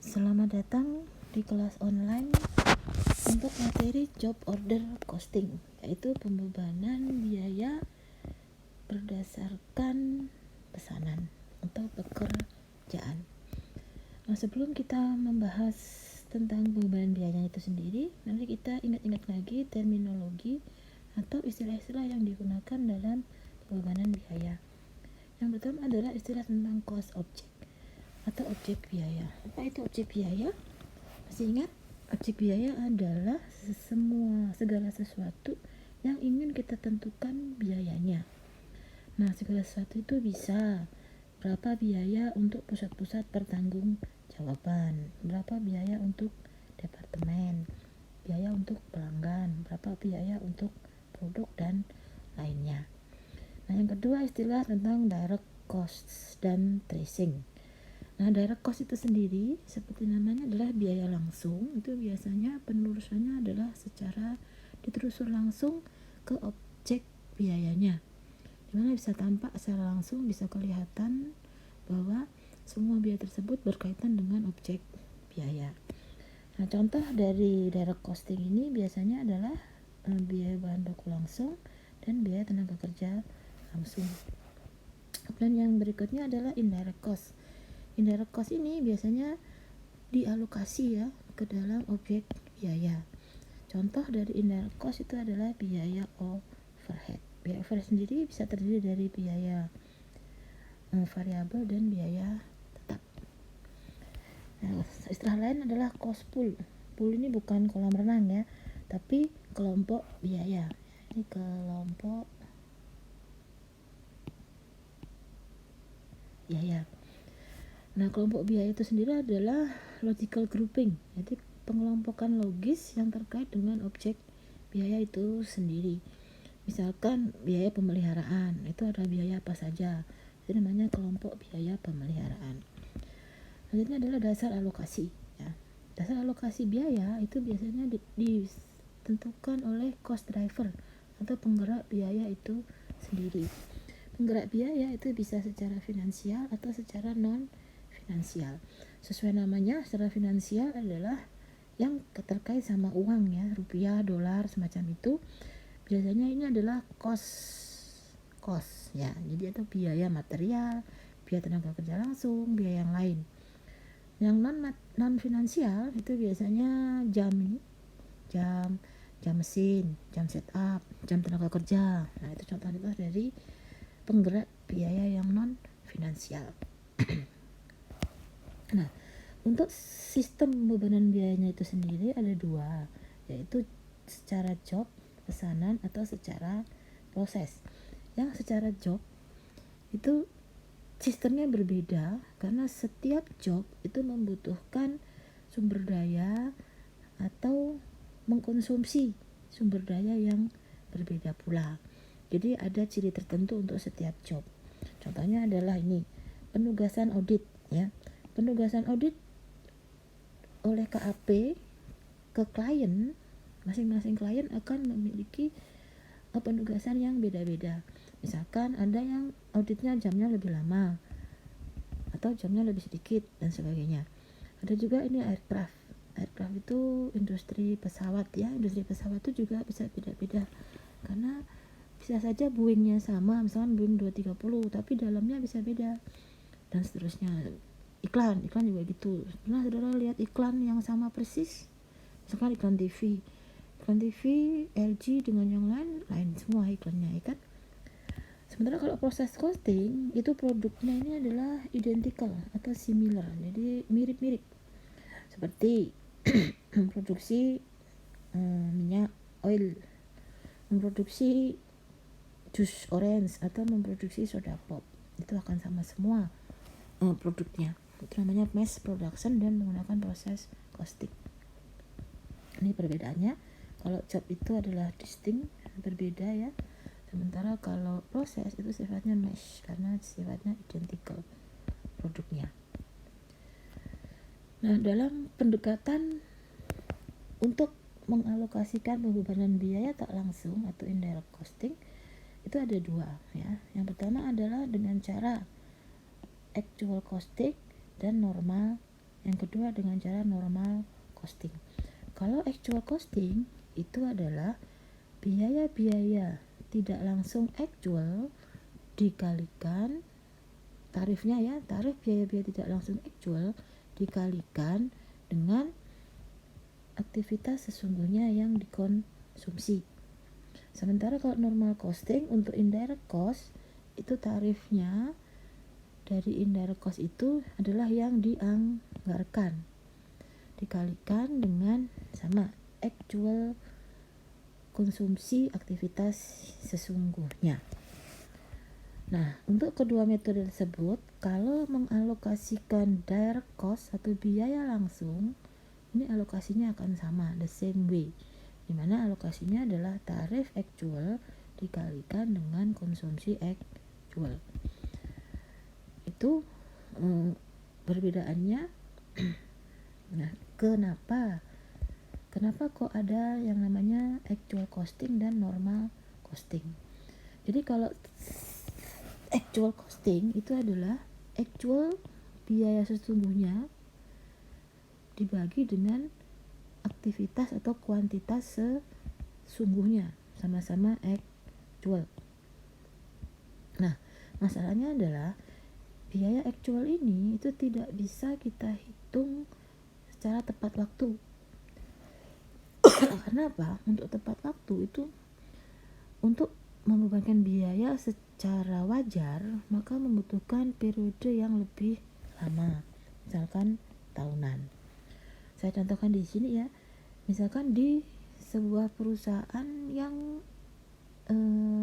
Selamat datang di kelas online untuk materi job order costing, yaitu pembebanan biaya berdasarkan pesanan atau pekerjaan. Nah, sebelum kita membahas tentang pembebanan biayanya itu sendiri, nanti kita ingat-ingat lagi terminologi atau istilah-istilah yang digunakan dalam pembebanan biaya. Yang pertama adalah istilah tentang cost object atau objek biaya. Apa itu objek biaya? Masih ingat? Objek biaya adalah segala sesuatu yang ingin kita tentukan biayanya. Nah, segala sesuatu itu bisa berapa biaya untuk pusat-pusat pertanggungjawaban, berapa biaya untuk departemen, biaya untuk pelanggan, berapa biaya untuk produk dan lainnya. Nah, yang kedua istilah tentang direct costs dan tracing. Nah, direct cost itu sendiri seperti namanya adalah biaya langsung. Itu biasanya penelusurannya adalah secara ditelusur langsung ke objek biayanya, dimana bisa tampak secara langsung, bisa kelihatan bahwa semua biaya tersebut berkaitan dengan objek biaya. Nah, contoh dari direct costing ini biasanya adalah biaya bahan baku langsung dan biaya tenaga kerja langsung. Dan yang berikutnya adalah indirect cost. Indirect cost ini biasanya dialokasi ya ke dalam objek biaya. Contoh dari indirect cost itu adalah biaya overhead. Biaya overhead sendiri bisa terdiri dari biaya variabel dan biaya tetap. Nah, istilah lain adalah cost pool. Pool ini bukan kolam renang ya, tapi kelompok biaya. Ini kelompok biaya. Nah, kelompok biaya itu sendiri adalah logical grouping, jadi pengelompokan logis yang terkait dengan objek biaya itu sendiri. Misalkan biaya pemeliharaan, itu ada biaya apa saja, itu namanya kelompok biaya pemeliharaan. Selanjutnya adalah dasar alokasi ya. Dasar alokasi biaya itu biasanya ditentukan oleh cost driver atau penggerak biaya itu sendiri. Penggerak biaya itu bisa secara finansial atau secara non finansial. Sesuai namanya, secara finansial adalah yang terkait sama uang ya, rupiah, dolar, semacam itu. Biasanya ini adalah cost ya. Jadi ada biaya material, biaya tenaga kerja langsung, biaya yang lain. Yang non finansial itu biasanya jam mesin, jam setup, jam tenaga kerja. Nah, itu contoh dari penggerak biaya yang non finansial. Nah, untuk sistem pembebanan biayanya itu sendiri ada dua, yaitu secara job, pesanan, atau secara proses. Yang secara job itu sistemnya berbeda karena setiap job itu membutuhkan sumber daya atau mengkonsumsi sumber daya yang berbeda pula. Jadi ada ciri tertentu untuk setiap job. Contohnya adalah ini, penugasan audit ya. Penugasan audit oleh KAP ke klien, masing-masing klien akan memiliki penugasan yang beda-beda. Misalkan ada yang auditnya jamnya lebih lama atau jamnya lebih sedikit dan sebagainya. Ada juga ini aircraft itu industri pesawat ya. Industri pesawat itu juga bisa beda-beda karena bisa saja Boeingnya sama, misalkan Boeing 230, tapi dalamnya bisa beda dan seterusnya. Iklan juga gitu. Pernah saudara lihat iklan yang sama persis? Misalkan iklan TV LG dengan yang lain semua iklannya ya kan. Sementara kalau proses costing itu produknya ini adalah identical atau similar, jadi mirip-mirip. Seperti memproduksi minyak oil, memproduksi jus orange, atau memproduksi soda pop, itu akan sama semua produknya. Itu namanya mass production dan menggunakan proses costing. Ini perbedaannya. Kalau job itu adalah distinct, berbeda ya. Sementara kalau proses itu sifatnya mesh karena sifatnya identical produknya. Nah, dalam pendekatan untuk mengalokasikan pembebanan biaya tak langsung atau indirect costing itu ada dua ya. Yang pertama adalah dengan cara actual costing dan normal. Yang yang kedua dengan cara normal costing. Kalau actual costing itu adalah biaya-biaya tidak langsung actual dikalikan tarifnya ya, tarif biaya-biaya tidak langsung actual dikalikan dengan aktivitas sesungguhnya yang dikonsumsi. Sementara kalau normal costing untuk indirect cost itu tarifnya dari indirect cost itu adalah yang dianggarkan dikalikan dengan sama actual konsumsi aktivitas sesungguhnya. Nah, untuk kedua metode tersebut, kalau mengalokasikan direct cost atau biaya langsung, ini alokasinya akan sama, the same way, dimana alokasinya adalah tarif actual dikalikan dengan konsumsi actual. Itu perbedaannya. Nah, kenapa kok ada yang namanya actual costing dan normal costing? Jadi kalau actual costing itu adalah actual biaya sesungguhnya dibagi dengan aktivitas atau kuantitas sesungguhnya, sama-sama actual. Nah, masalahnya adalah biaya actual ini itu tidak bisa kita hitung secara tepat waktu. Karena apa? Untuk tepat waktu itu, untuk membebankan biaya secara wajar, maka membutuhkan periode yang lebih lama, misalkan tahunan. Saya contohkan di sini ya, misalkan di sebuah perusahaan yang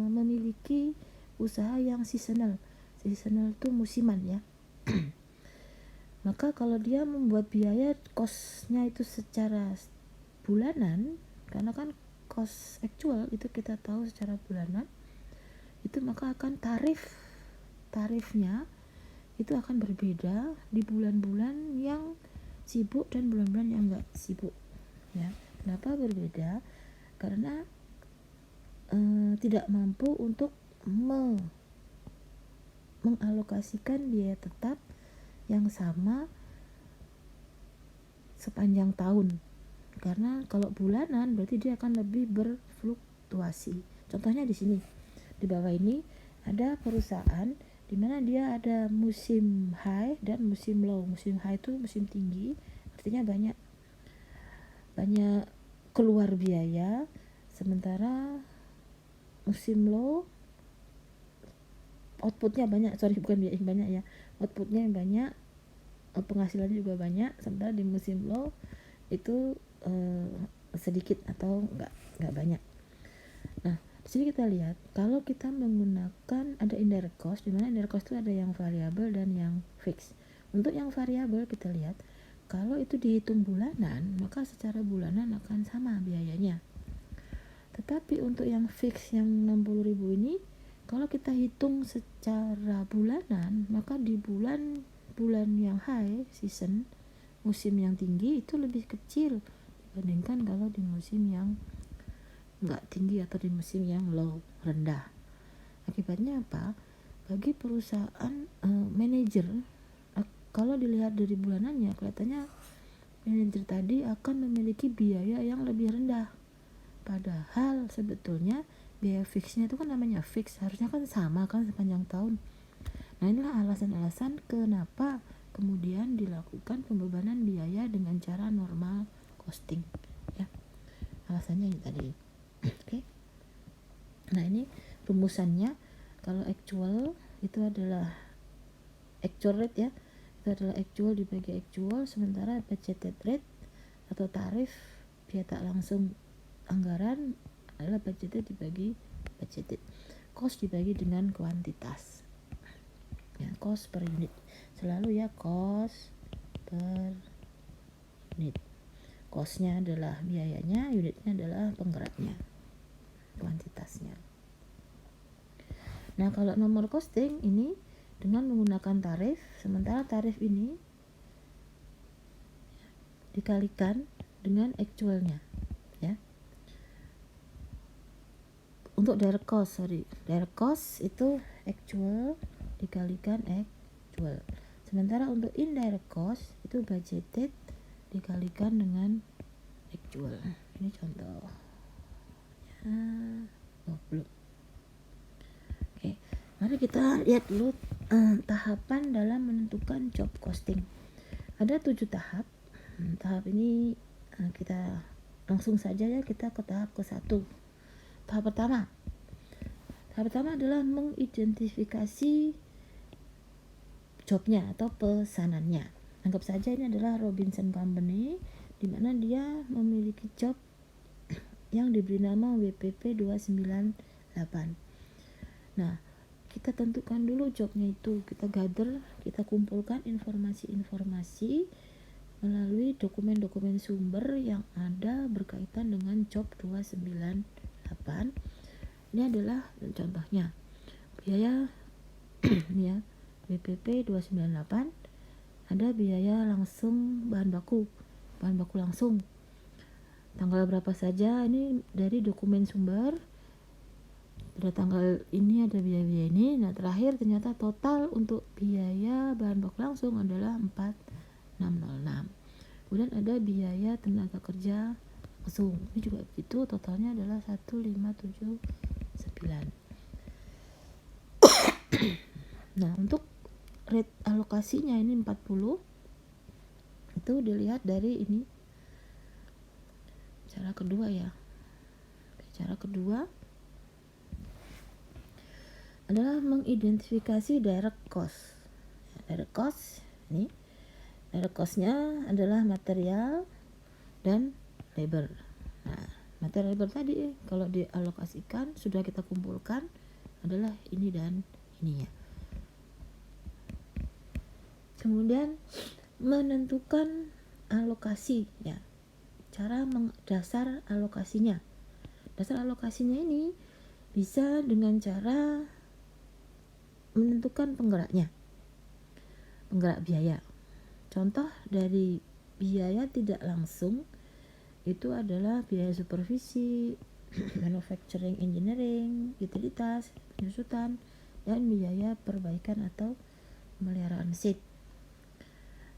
memiliki usaha yang seasonal itu musiman ya. Maka kalau dia membuat biaya cost-nya itu secara bulanan, karena kan cost actual itu kita tahu secara bulanan, itu maka akan tarifnya itu akan berbeda di bulan-bulan yang sibuk dan bulan-bulan yang enggak sibuk ya. Kenapa berbeda? Karena tidak mampu untuk mengalokasikan biaya tetap yang sama sepanjang tahun. Karena kalau bulanan berarti dia akan lebih berfluktuasi. Contohnya di sini, di bawah ini ada perusahaan di mana dia ada musim high dan musim low. Musim high itu musim tinggi, artinya banyak keluar biaya. Sementara musim low outputnya banyak, outputnya banyak, penghasilannya juga banyak. Sementara di musim low itu sedikit atau nggak banyak. Nah, di sini kita lihat kalau kita menggunakan ada indirect cost, di mana indirect cost itu ada yang variabel dan yang fix. Untuk yang variabel kita lihat kalau itu dihitung bulanan, maka secara bulanan akan sama biayanya. Tetapi untuk yang fix yang 60.000 ini, kalau kita hitung secara bulanan, maka di bulan yang high season, musim yang tinggi itu lebih kecil dibandingkan kalau di musim yang enggak tinggi atau di musim yang low, rendah. Akibatnya apa? Bagi perusahaan manajer, kalau dilihat dari bulanannya, kelihatannya manajer tadi akan memiliki biaya yang lebih rendah. Padahal sebetulnya biaya fixnya itu kan namanya fix, harusnya kan sama kan sepanjang tahun. Nah, inilah alasan-alasan kenapa kemudian dilakukan pembebanan biaya dengan cara normal costing ya. Alasannya ini tadi. Oke. Nah, ini rumusannya. Kalau actual itu adalah actual rate ya. Itu adalah actual dibagi actual, sementara budgeted rate atau tarif biaya tak langsung anggaran adalah budgeted dibagi budgeted. Cost dibagi dengan kuantitas. Ya, cost per unit. Selalu ya cost per unit. Costnya adalah biayanya, unitnya adalah penggeraknya, kuantitasnya. Nah, kalau nomor costing ini dengan menggunakan tarif, sementara tarif ini dikalikan dengan actualnya ya. Untuk direct cost itu actual dikalikan actual. Sementara untuk indirect cost itu yaitu budgeted dikalikan dengan actual. Ini contoh belum. Oke, mari kita lihat dulu tahapan dalam menentukan job costing. Ada 7 tahap. Tahap ini kita langsung saja ya, kita ke tahap ke-1. Tahap pertama adalah mengidentifikasi jobnya atau pesanannya. Anggap saja ini adalah Robinson Company, di mana dia memiliki job yang diberi nama WPP 298. Nah, kita tentukan dulu jobnya itu, kita gather, kita kumpulkan informasi-informasi melalui dokumen-dokumen sumber yang ada berkaitan dengan job 298. Ini adalah contohnya biaya ini ya, WPP 298, ada biaya langsung bahan baku langsung, tanggal berapa saja, ini dari dokumen sumber, pada tanggal ini ada biaya-biaya ini. Nah, terakhir ternyata total untuk biaya bahan baku langsung adalah 4606. Kemudian ada biaya tenaga kerja langsung, ini juga begitu, totalnya adalah 1579. Nah, untuk rate alokasinya ini 40, itu dilihat dari ini cara kedua ya. Cara kedua adalah mengidentifikasi direct cost. Direct cost ini, direct costnya adalah material dan labor. Nah, material labor tadi kalau dialokasikan sudah kita kumpulkan adalah ini dan ini ya. Kemudian menentukan alokasi ya. Cara dasar alokasinya. Dasar alokasinya ini bisa dengan cara menentukan penggerak biaya. Contoh dari biaya tidak langsung itu adalah biaya supervisi, manufacturing engineering, utilitas, penyusutan, dan biaya perbaikan atau pemeliharaan mesin.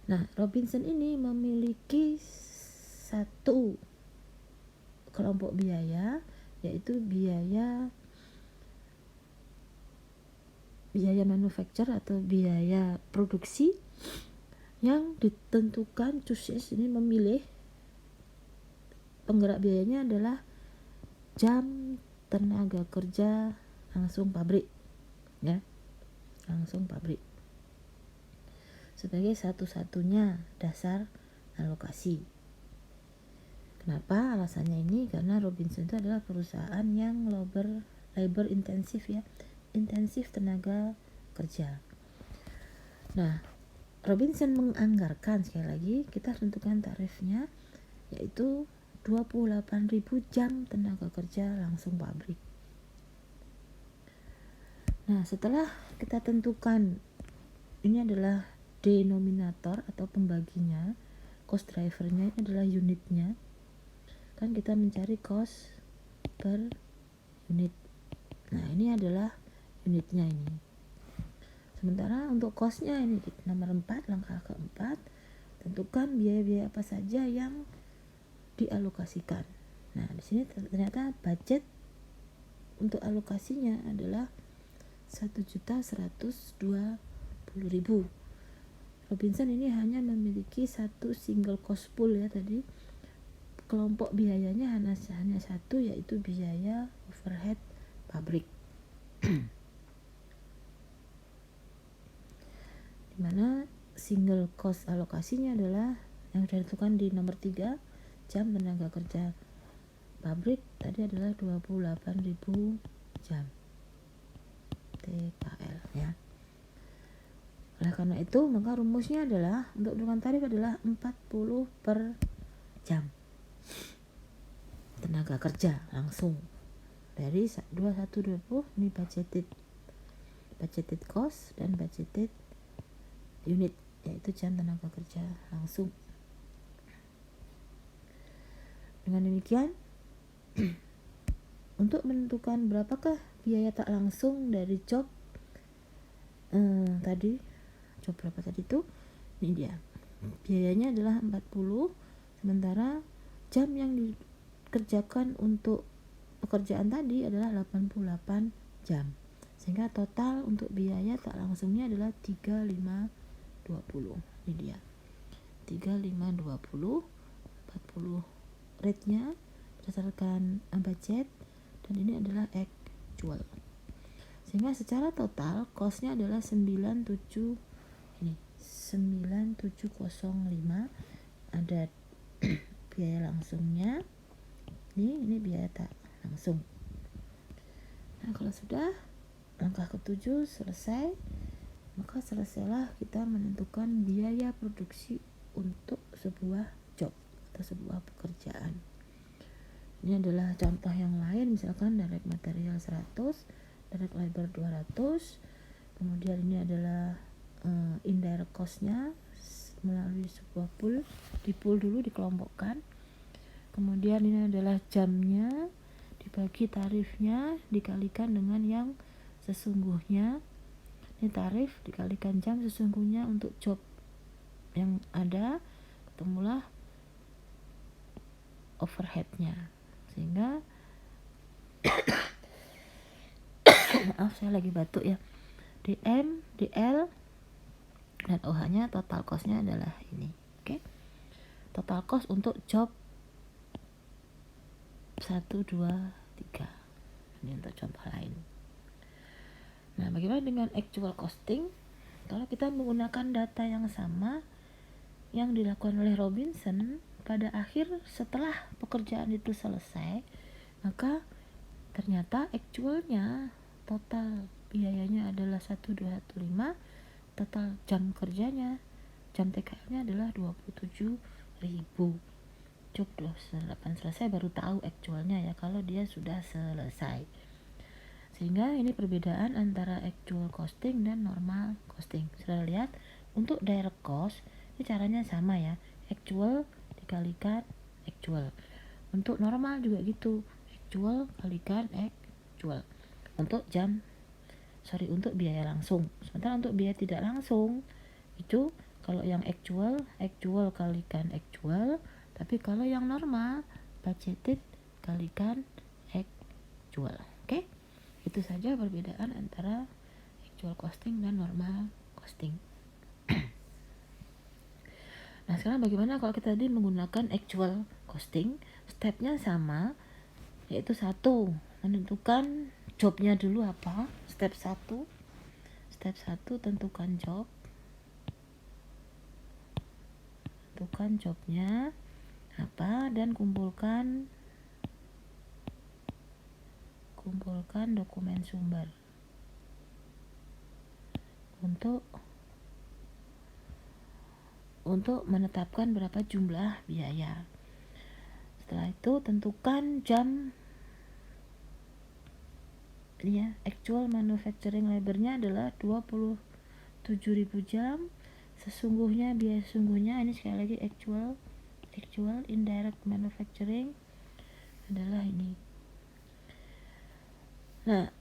Nah, Robinson ini memiliki satu kelompok biaya, yaitu biaya manufacture atau biaya produksi yang ditentukan, chooses ini memilih penggerak biayanya adalah jam tenaga kerja langsung pabrik ya, langsung pabrik sebagai satu-satunya dasar alokasi. Kenapa alasannya ini? Karena Robinson itu adalah perusahaan yang labor intensif ya, intensif tenaga kerja. Nah, Robinson menganggarkan, sekali lagi kita tentukan tarifnya, yaitu 28.000 jam tenaga kerja langsung pabrik. Nah, setelah kita tentukan, ini adalah denominator atau pembaginya, cost drivernya adalah unitnya, kan kita mencari cost per unit. Nah, ini adalah unitnya ini. Sementara untuk costnya ini nomor 4, langkah keempat, tentukan biaya-biaya apa saja yang dialokasikan. Nah, di sini ternyata budget untuk alokasinya adalah 1.120.000. Robinson ini hanya memiliki satu single cost pool ya tadi. Kelompok biayanya hanya satu, yaitu biaya overhead pabrik. Dimana single cost alokasinya adalah yang sudah ditentukan di nomor 3, jam tenaga kerja pabrik tadi adalah 28.000 jam TKL ya. Oleh karena itu, maka rumusnya adalah untuk menentukan tarif adalah 40 per jam tenaga kerja langsung dari 2120. Ini budgeted cost dan budgeted unit, yaitu jam tenaga kerja langsung. Dengan demikian untuk menentukan berapakah biaya tak langsung dari job tadi, job berapa tadi itu, ini dia biayanya adalah 40, sementara jam yang dikerjakan untuk pekerjaan tadi adalah 88 jam, sehingga total untuk biaya tak langsungnya adalah 3520. Ini dia 3520, 40 rate-nya berdasarkan budget, dan ini adalah actual, sehingga secara total cost-nya adalah 9705. Ada biaya langsungnya, ini biaya tak langsung. Nah, kalau sudah langkah ketujuh selesai, maka selesailah kita menentukan biaya produksi untuk sebuah job atau sebuah pekerjaan. Ini adalah contoh yang lain, misalkan direct material 100, direct labor 200, kemudian ini adalah indirect cost-nya melalui sebuah pool, dulu dikelompokkan, kemudian ini adalah jamnya dibagi tarifnya dikalikan dengan yang sesungguhnya, ini tarif dikalikan jam sesungguhnya untuk job yang ada, ketemulah overhead-nya, sehingga maaf saya lagi batuk ya, DM, DL, dan OH-nya total cost-nya adalah ini. Oke. Total cost untuk job 1, 2, 3. Ini untuk contoh lain. Nah, bagaimana dengan actual costing? Kalau kita menggunakan data yang sama yang dilakukan oleh Robinson, pada akhir setelah pekerjaan itu selesai, maka ternyata actualnya total biayanya adalah 1215, total jam kerjanya, jam TKL-nya adalah 27.000. Job 28 selesai baru tahu actualnya ya, kalau dia sudah selesai. Sehingga ini perbedaan antara actual costing dan normal costing. Sudah lihat, untuk direct cost ini caranya sama ya, actual dikalikan actual. Untuk normal juga gitu, actual kalikan actual. Untuk untuk biaya langsung. Sementara untuk biaya tidak langsung itu kalau yang actual kalikan actual, tapi kalau yang normal budgeted kalikan actual. Oke? Itu saja perbedaan antara actual costing dan normal costing. Nah, sekarang bagaimana kalau kita tadi menggunakan actual costing? Stepnya sama, yaitu 1, menentukan jobnya dulu apa. Step 1 tentukan jobnya apa, dan kumpulkan dokumen sumber untuk menetapkan berapa jumlah biaya. Setelah itu tentukan jam ya, actual manufacturing labor-nya adalah 27.000 jam. Biaya sesungguhnya ini sekali lagi actual indirect manufacturing adalah ini. Nah,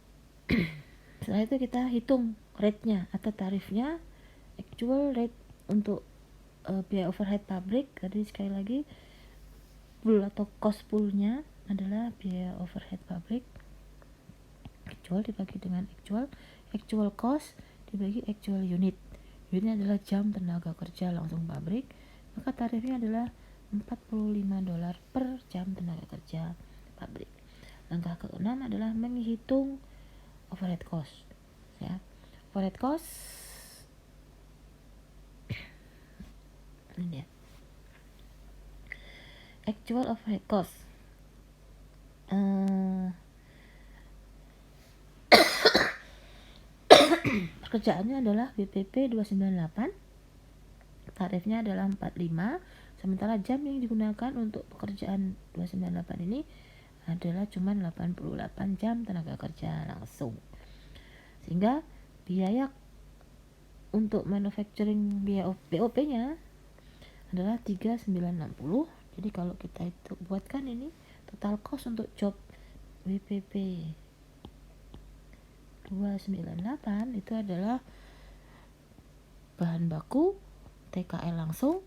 setelah itu kita hitung rate-nya atau tarifnya. Actual rate untuk biaya overhead pabrik, tadi sekali lagi pool atau cost pool-nya adalah biaya overhead pabrik. Actual dibagi dengan actual cost dibagi actual unit. Unitnya adalah jam tenaga kerja langsung pabrik, maka tarifnya adalah $45 per jam tenaga kerja pabrik. Langkah ke-6 adalah menghitung overhead cost ya. Overhead cost ini dia, actual overhead cost. Pekerjaannya adalah BPP 298, tarifnya adalah 45, sementara jam yang digunakan untuk pekerjaan 298 ini adalah cuma 88 jam tenaga kerja langsung, sehingga biaya untuk manufacturing biaya BOP nya adalah 3960. Jadi kalau kita itu buatkan ini total cost untuk job BPP 298 itu adalah bahan baku TKL langsung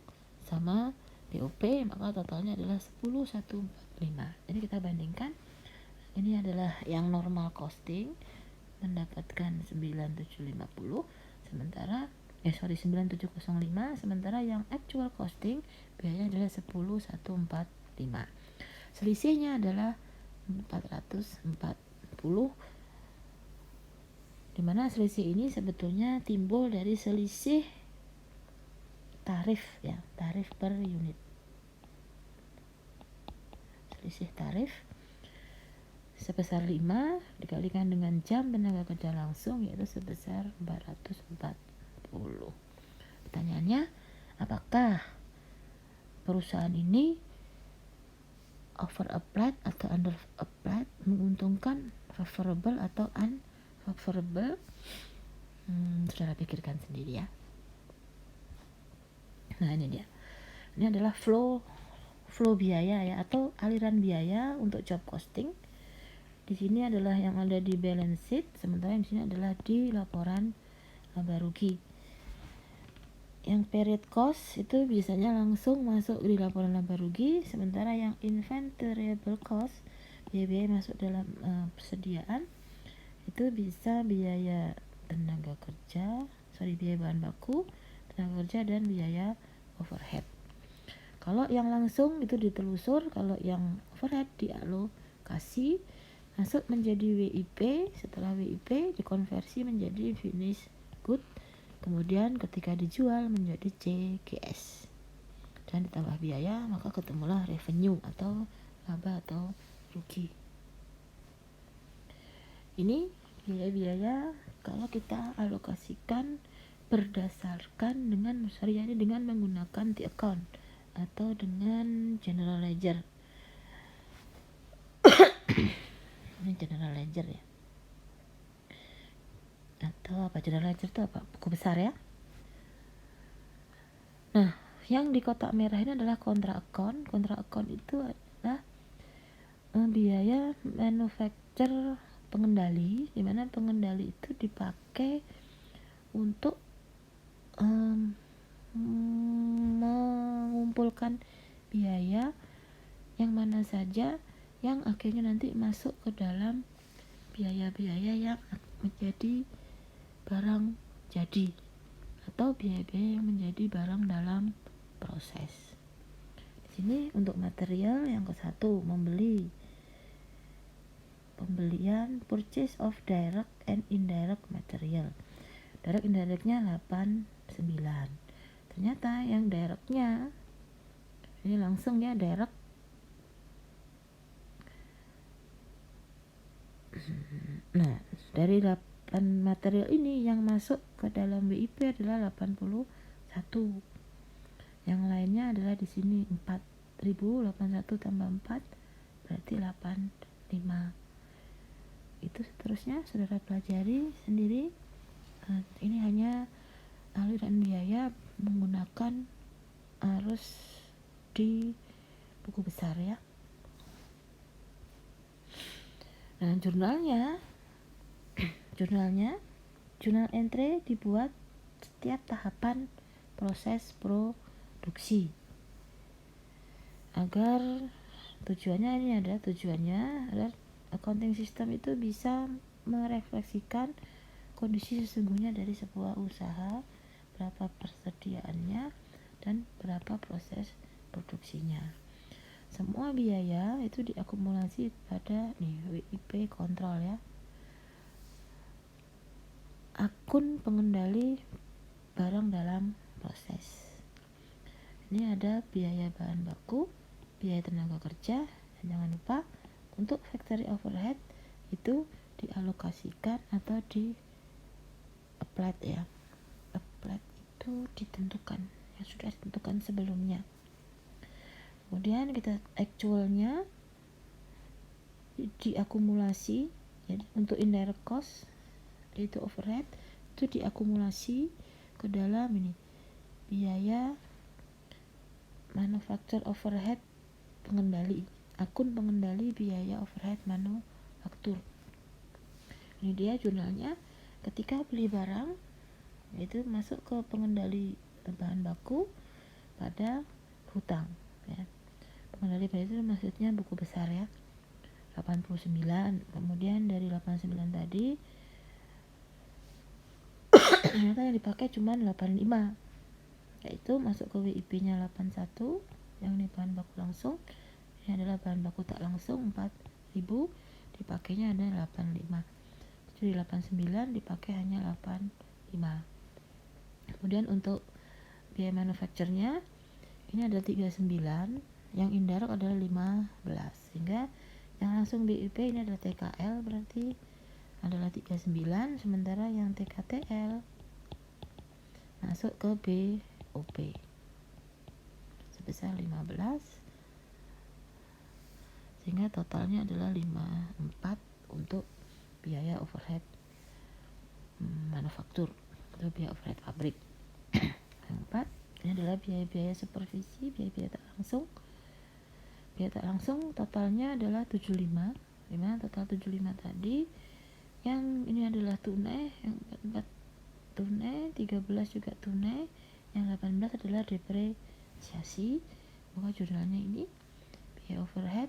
sama BOP, maka totalnya adalah 10.145. Jadi kita bandingkan, ini adalah yang normal costing mendapatkan 9.750, sementara 9.705, sementara yang actual costing biayanya adalah 10.145. Selisihnya adalah 440, dimana selisih ini sebetulnya timbul dari selisih tarif ya, tarif per unit. Selisih tarif sebesar 5 dikalikan dengan jam tenaga kerja langsung, yaitu sebesar 440. Pertanyaannya, apakah perusahaan ini over applied atau under applied, menguntungkan, favorable atau unfavorable? Saudara pikirkan sendiri ya. Nah, ini dia. Ini adalah flow biaya ya, atau aliran biaya untuk job costing. Di sini adalah yang ada di balance sheet, sementara yang di sini adalah di laporan laba rugi. Yang period cost itu biasanya langsung masuk di laporan laba rugi, sementara yang inventoriable cost, biaya-biaya masuk dalam persediaan, itu bisa biaya tenaga kerja, biaya bahan baku, tenaga kerja, dan biaya overhead. Kalau yang langsung itu ditelusur, kalau yang overhead dialokasi masuk menjadi WIP, setelah WIP dikonversi menjadi finish good, kemudian ketika dijual menjadi CGS dan ditambah biaya, maka ketemulah revenue atau laba atau rugi. Ini biaya-biaya kalau kita alokasikan berdasarkan dengan menggunakan the account atau dengan general ledger. Ini general ledger ya, atau apa, general ledger itu apa, buku besar ya. Nah, yang di kotak merah ini adalah kontra account. Kontra account itu adalah biaya manufacture pengendali, di mana pengendali itu dipakai untuk mengumpulkan biaya yang mana saja yang akhirnya nanti masuk ke dalam biaya-biaya yang menjadi barang jadi atau biaya-biaya yang menjadi barang dalam proses. Di sini untuk material yang ke-1, pembelian purchase of direct and indirect material. Direct indirectnya 89. Ternyata yang directnya ini langsung ya, direct nah, dari 8 material ini yang masuk ke dalam WIP adalah 81. Yang lainnya adalah di sini 4.081 tambah 4 berarti 85. Itu seterusnya saudara pelajari sendiri. Ini hanya aliran biaya menggunakan arus di buku besar ya. Nah, jurnal entry dibuat setiap tahapan proses produksi agar tujuannya agar accounting system itu bisa merefleksikan kondisi sesungguhnya dari sebuah usaha, berapa persediaannya dan berapa proses produksinya. Semua biaya itu diakumulasi pada WIP kontrol ya, akun pengendali barang dalam proses. Ini ada biaya bahan baku, biaya tenaga kerja, dan jangan lupa untuk factory overhead itu dialokasikan atau di applied ya. Applied itu ditentukan, yang sudah ditentukan sebelumnya. Kemudian kita actualnya diakumulasi ya, untuk indirect cost yaitu overhead itu diakumulasi ke dalam ini biaya manufacture overhead pengendali, akun pengendali biaya overhead manufaktur. Ini dia jurnalnya. Ketika beli barang itu masuk ke pengendali bahan baku pada hutang ya. Pengendali bayar itu maksudnya buku besar ya, 89. Kemudian dari 89 tadi ternyata yang dipakai cuma 85, yaitu masuk ke WIP nya 81, yang ini bahan baku langsung, ini adalah bahan baku tak langsung 4000, dipakainya ada 85. Jadi 89 dipakai hanya 85. Kemudian untuk biaya manufacture-nya ini ada 39, yang indirect adalah 15, sehingga yang langsung BIP ini adalah TKL, berarti adalah 39, sementara yang TKTL masuk ke BOP sebesar 15, sehingga totalnya adalah 54 untuk biaya overhead manufaktur atau biaya overhead pabrik. 4 ini adalah biaya-biaya supervisi, biaya-biaya tak langsung. Biaya tak langsung totalnya adalah 75. Dimana total 75 tadi, yang ini adalah tunai, yang 4 tunai, 13 juga tunai, yang 18 adalah depresiasi. Maka jurnalnya ini biaya overhead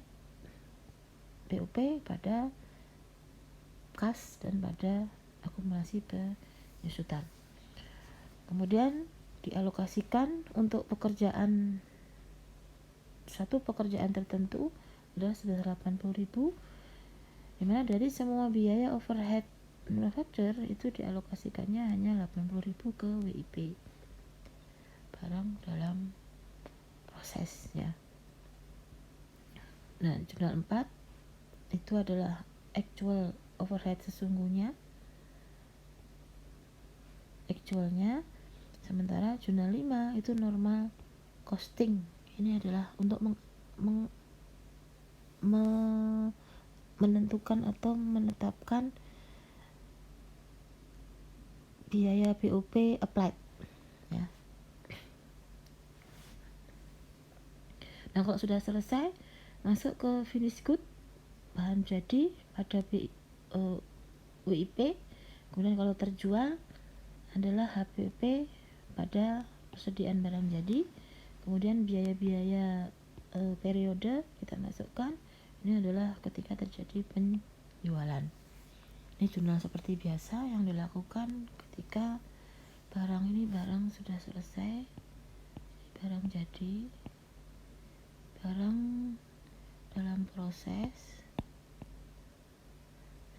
BOP pada kas dan pada akumulasi penyusutan. Kemudian dialokasikan untuk satu pekerjaan tertentu adalah sebesar 80.000, dimana dari semua biaya overhead manufacture itu dialokasikannya hanya 80.000 ke WIP, barang dalam proses ya. Nah, jurnal 4 itu adalah actual overhead sesungguhnya, actualnya. Sementara jurnal 5 itu normal costing. Ini adalah untuk menentukan atau menetapkan biaya BOP applied ya. Nah, kalau sudah selesai, masuk ke finish good, bahan jadi pada WIP. Kemudian kalau terjual adalah HPP pada persediaan barang jadi. Kemudian biaya-biaya periode kita masukkan. Ini adalah ketika terjadi penjualan. Ini jurnal seperti biasa yang dilakukan ketika barang sudah selesai, barang jadi, barang dalam proses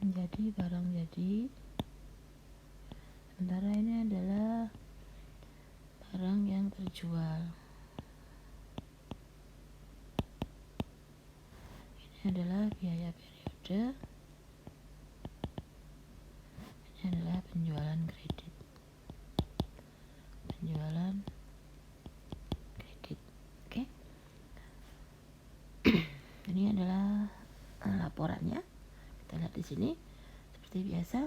menjadi barang jadi. Sementara ini adalah barang yang terjual. Ini adalah biaya periode. Ini adalah penjualan kredit. Penjualan kredit. Oke. Ini adalah laporannya. Kita lihat di sini seperti biasa,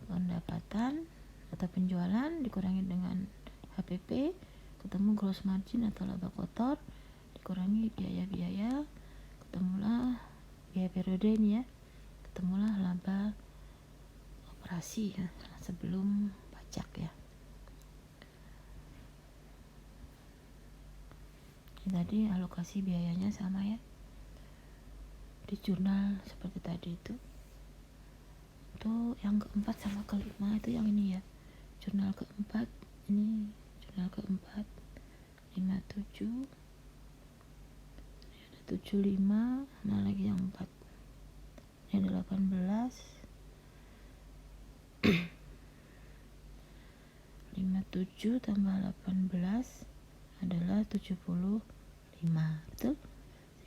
pendapatan atau penjualan dikurangi dengan HPP, ketemu gross margin atau laba kotor, dikurangi biaya-biaya, ketemulah biaya periode ini ya, ketemulah laba operasi ya, sebelum pajak ya. Ini tadi alokasi biayanya sama ya, di jurnal seperti tadi itu. Untuk yang keempat sama kelima itu yang ini ya, jurnal keempat, ini jurnal keempat 57, ini ada 75, nah lagi yang 4 ini ada 18, 57 tambah 18 adalah 75, betul?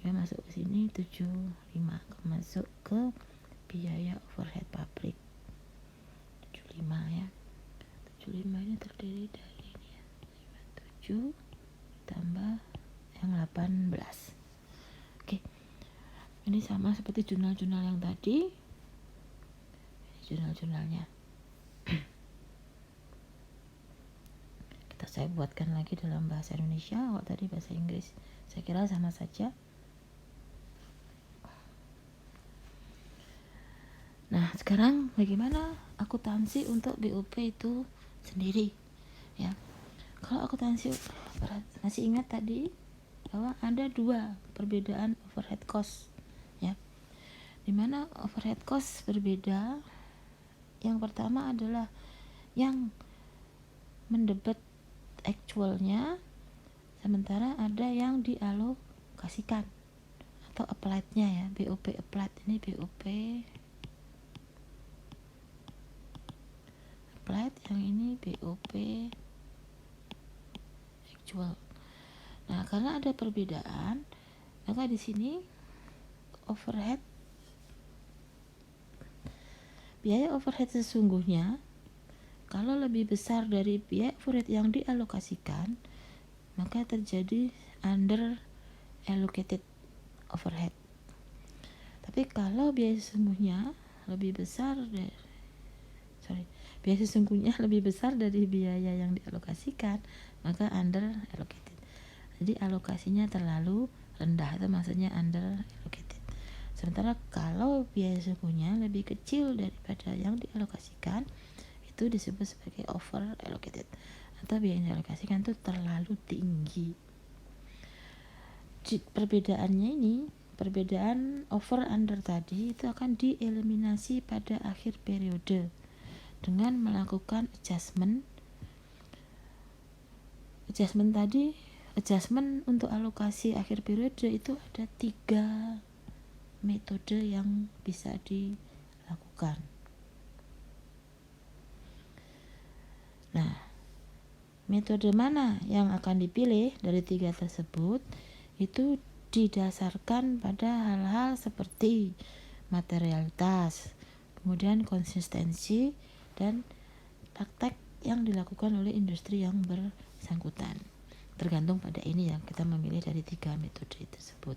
Sehingga masuk ke sini 75, masuk ke biaya overhead pabrik 75 ya. 75 ini terdiri dari ini ya, 57 tambah yang 18. Oke. Ini sama seperti jurnal-jurnal yang tadi. Ini jurnal-jurnalnya. Saya buatkan lagi dalam bahasa Indonesia, kalau tadi bahasa Inggris. Saya kira sama saja. Nah, sekarang bagaimana akuntansi untuk BOP itu sendiri? Ya, kalau akuntansi, masih ingat tadi bahwa ada dua perbedaan overhead cost ya, dimana overhead cost berbeda. Yang pertama adalah yang mendebet actualnya, sementara ada yang dialokasikan atau applied-nya ya, BOP applied. Ini BOP applied, yang ini BOP actual. Nah, karena ada perbedaan, maka di sini biaya overhead sesungguhnya kalau lebih besar dari biaya overhead yang dialokasikan, maka terjadi under allocated overhead. Tapi kalau biaya sesungguhnya lebih besar dari biaya yang dialokasikan, maka under allocated. Jadi alokasinya terlalu rendah, itu maksudnya under allocated. Sementara kalau biaya sesungguhnya lebih kecil daripada yang dialokasikan, itu disebut sebagai over allocated, atau biaya yang dialokasikan itu terlalu tinggi. Perbedaannya ini, perbedaan over under tadi itu akan dieliminasi pada akhir periode dengan melakukan adjustment untuk alokasi akhir periode. Itu ada 3 metode yang bisa dilakukan. Nah, metode mana yang akan dipilih dari 3 tersebut itu didasarkan pada hal-hal seperti materialitas, kemudian konsistensi, dan praktek yang dilakukan oleh industri yang bersangkutan. Tergantung pada ini yang kita memilih dari 3 metode tersebut.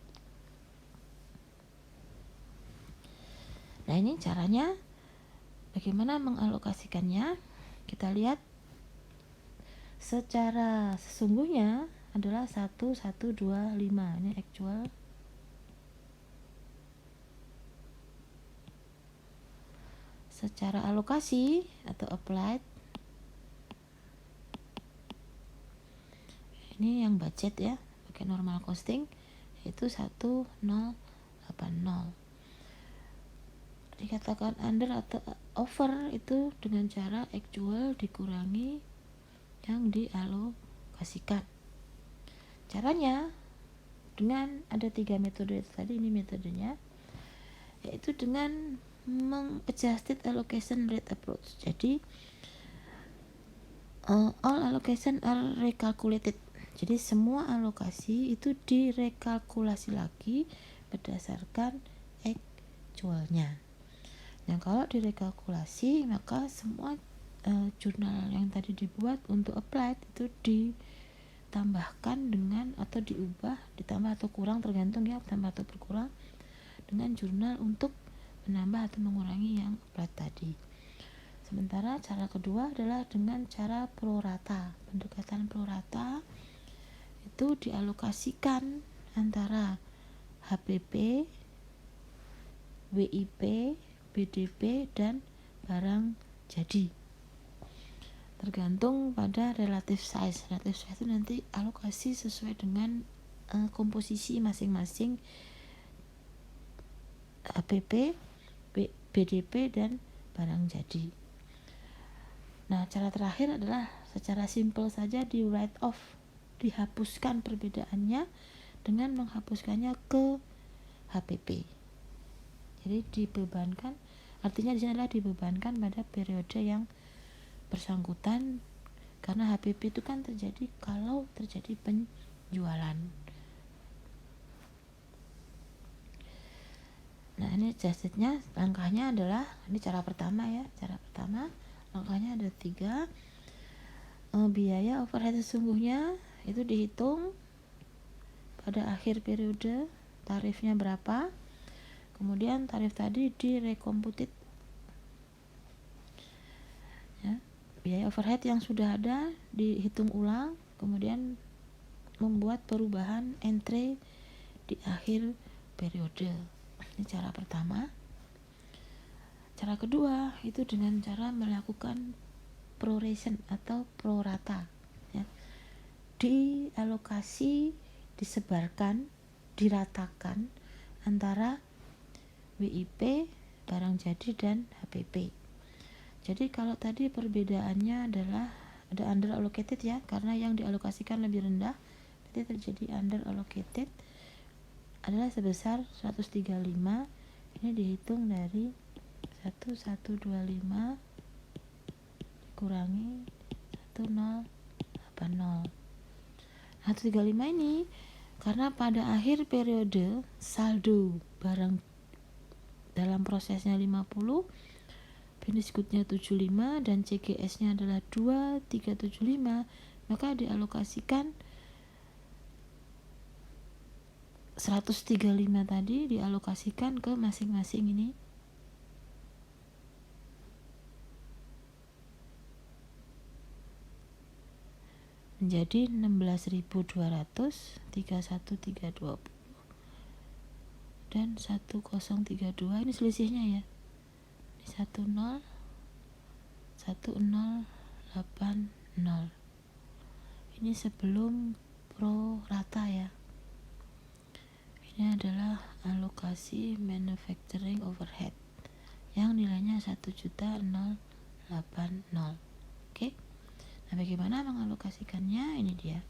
Nah, ini caranya bagaimana mengalokasikannya. Kita lihat secara sesungguhnya adalah 1125, ini actual. Secara alokasi atau applied, ini yang budget ya, pakai normal costing, yaitu 1080. Dikatakan under atau over itu dengan cara actual dikurangi yang dialokasikan. Caranya dengan ada 3 metode tadi, ini metodenya, yaitu dengan adjusted allocation rate approach. Jadi all allocation are recalculated. Jadi semua alokasi itu direkalkulasi lagi berdasarkan actualnya. Nah, kalau direkalkulasi, maka semua jurnal yang tadi dibuat untuk applied itu ditambahkan dengan atau diubah, ditambah atau kurang tergantung ya, tambah atau berkurang dengan jurnal untuk menambah atau mengurangi yang applied tadi. Sementara cara kedua adalah dengan cara prorata. Pendekatan prorata itu dialokasikan antara HPP, WIP, BDP, dan barang jadi. Tergantung pada relative size. Relative size itu nanti alokasi sesuai dengan komposisi masing-masing HPP, BDP, dan barang jadi. Nah, cara terakhir adalah secara simpel saja di write off, dihapuskan perbedaannya dengan menghapuskannya ke HPP. Jadi dibebankan, artinya di sini adalah dibebankan pada periode yang bersangkutan, karena HPP itu kan terjadi kalau terjadi penjualan. Nah, ini adjustednya, langkahnya adalah, ini cara pertama ya, langkahnya ada 3. Biaya overhead sesungguhnya itu dihitung pada akhir periode, tarifnya berapa, kemudian tarif tadi direcomputed ya, biaya overhead yang sudah ada dihitung ulang, kemudian membuat perubahan entry di akhir periode. Ini cara pertama. Cara kedua itu dengan cara melakukan proration atau prorata ya. Dialokasi disebarkan, diratakan antara WIP, barang jadi, dan HPP. Jadi kalau tadi perbedaannya adalah ada under allocated ya, karena yang dialokasikan lebih rendah, berarti terjadi under allocated adalah sebesar 135. Ini dihitung dari 1125 kurangi 1080. 135 ini karena pada akhir periode saldo barang dalam prosesnya 50, finished good-nya 75 dan CGS-nya adalah 2375, maka dialokasikan 135 tadi dialokasikan ke masing-masing ini menjadi 16.200, 31320 dan 1032. Ini selisihnya ya, ini 101080. Ini sebelum pro rata ya. Ini adalah alokasi manufacturing overhead yang nilainya 1.080. Oke. Nah, bagaimana mengalokasikannya? Ini dia.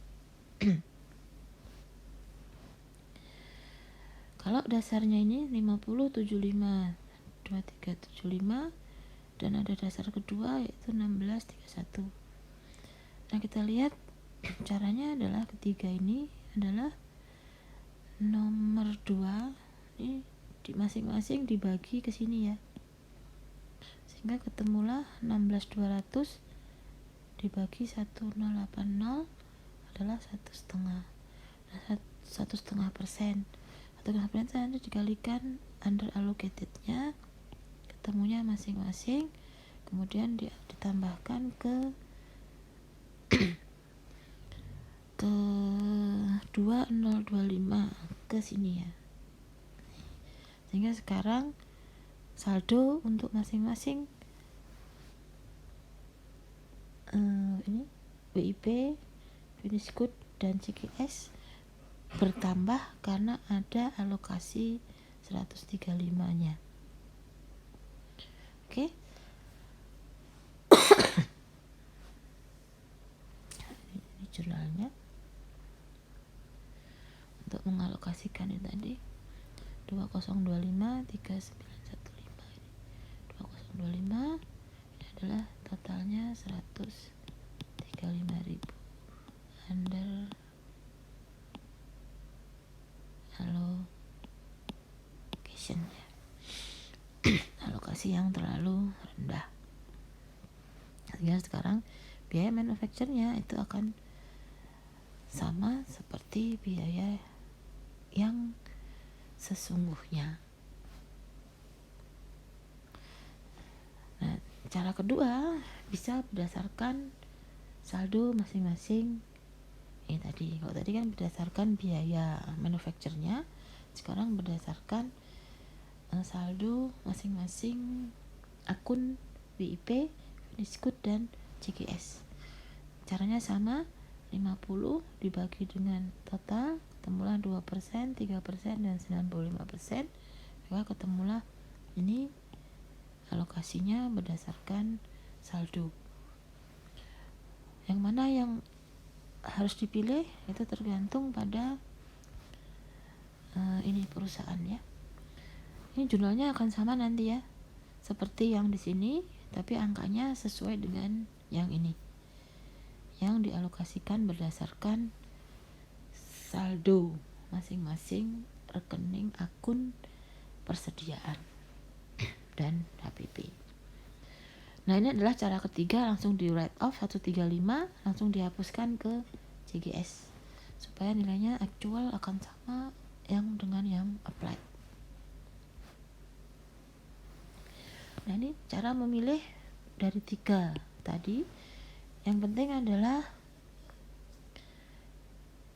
Kalau dasarnya ini 50, 75, 23, 75 dan ada dasar kedua yaitu 16, 31. Nah, kita lihat caranya adalah ketiga ini adalah nomor 2 ini di masing-masing dibagi ke sini ya, sehingga ketemulah 16.200 dibagi 1080 adalah 1,5. Nah, 1,5%. 1,5% nanti dikalikan under allocatednya, ketemunya masing-masing, kemudian ditambahkan ke 2025 ke sini ya, sehingga sekarang saldo untuk masing-masing ini WIP, finished good dan CGS bertambah karena ada alokasi 135-nya. Oke. Ini jurnalnya untuk mengalokasikan ini tadi 2025 3915 ini 2025 ini adalah totalnya 135.000 under allocation ya. Alokasi yang terlalu rendah, sehingga sekarang biaya manufacture-nya itu akan sama seperti biaya yang sesungguhnya. Nah, cara kedua bisa berdasarkan saldo masing-masing. Ini tadi, kalau tadi kan berdasarkan biaya manufacture-nya, sekarang berdasarkan saldo masing-masing akun WIP, finished good dan CGS. Caranya sama, 50 dibagi dengan total, ketemulah 2%, 3% dan 95%, maka ketemulah ini alokasinya berdasarkan saldo. Yang mana yang harus dipilih itu tergantung pada ini perusahaan ya. Ini jurnalnya akan sama nanti ya, seperti yang di sini, tapi angkanya sesuai dengan yang ini, yang dialokasikan berdasarkan saldo masing-masing rekening akun persediaan dan HPP. Nah, ini adalah cara ketiga, langsung di write off 135, langsung dihapuskan ke CGS supaya nilainya actual akan sama yang dengan yang applied. Nah, ini cara memilih dari 3 tadi. Yang penting adalah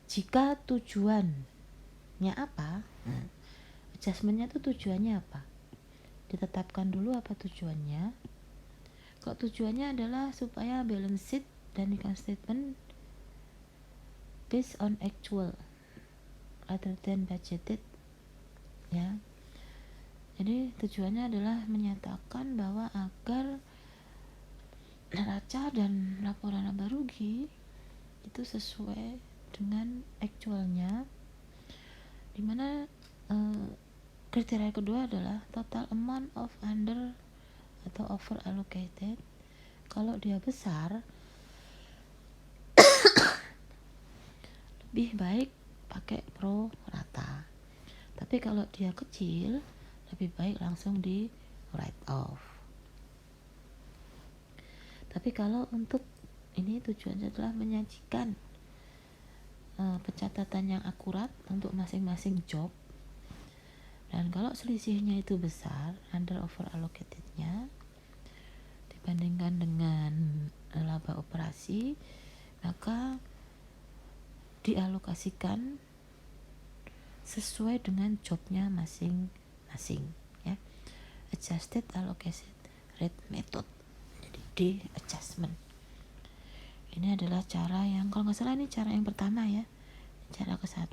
jika tujuannya apa, adjustmentnya itu tujuannya apa, ditetapkan dulu apa tujuannya. Kalau tujuannya adalah supaya balance sheet dan income statement based on actual, other than budgeted ya. Jadi tujuannya adalah menyatakan bahwa agar neraca dan laporan laba rugi itu sesuai dengan actualnya, dimana kriteria kedua adalah total amount of under atau over allocated. Kalau dia besar lebih baik pakai pro rata, tapi kalau dia kecil lebih baik langsung di write off. Tapi kalau untuk ini tujuannya adalah menyajikan pencatatan yang akurat untuk masing-masing job, dan kalau selisihnya itu besar, under over allocatednya dibandingkan dengan laba operasi, maka dialokasikan sesuai dengan jobnya masing-masing ya. Adjusted allocation rate method, jadi D adjustment. Ini adalah cara yang, kalau nggak salah ini cara yang pertama ya, cara ke-1,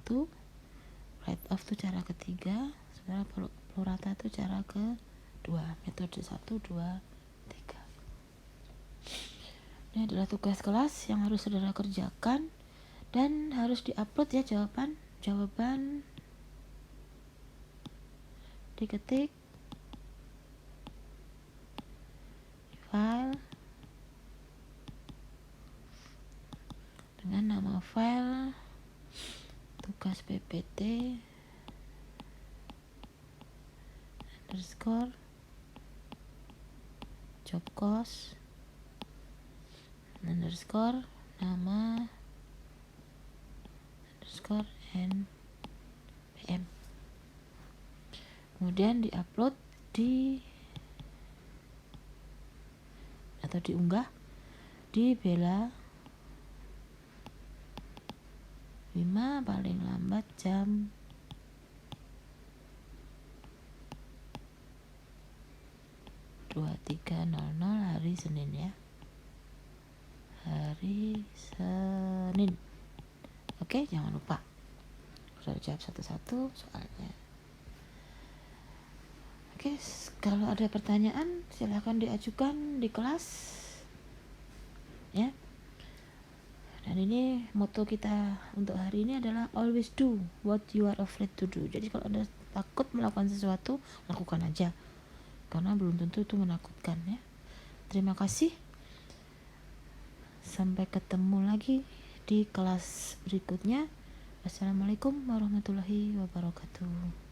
write off itu cara ketiga, sementara pro rata itu cara ke-2, metode 1, 2, 3. Ini adalah tugas kelas yang harus saudara kerjakan dan harus diupload ya. Jawaban diketik di file dengan nama file tugas PPT underscore job cost underscore nama underscore NPM, kemudian diupload atau diunggah di Bella 5 paling lambat jam 23.00 hari Senin ya, hari Senin. Oke, jangan lupa sudah jawab satu-satu soalnya. Oke, kalau ada pertanyaan silahkan diajukan di kelas ya. Dan ini moto kita untuk hari ini adalah always do what you are afraid to do. Jadi kalau Anda takut melakukan sesuatu, lakukan aja, karena belum tentu itu menakutkan ya. Terima kasih. Sampai ketemu lagi di kelas berikutnya. Wassalamualaikum warahmatullahi wabarakatuh.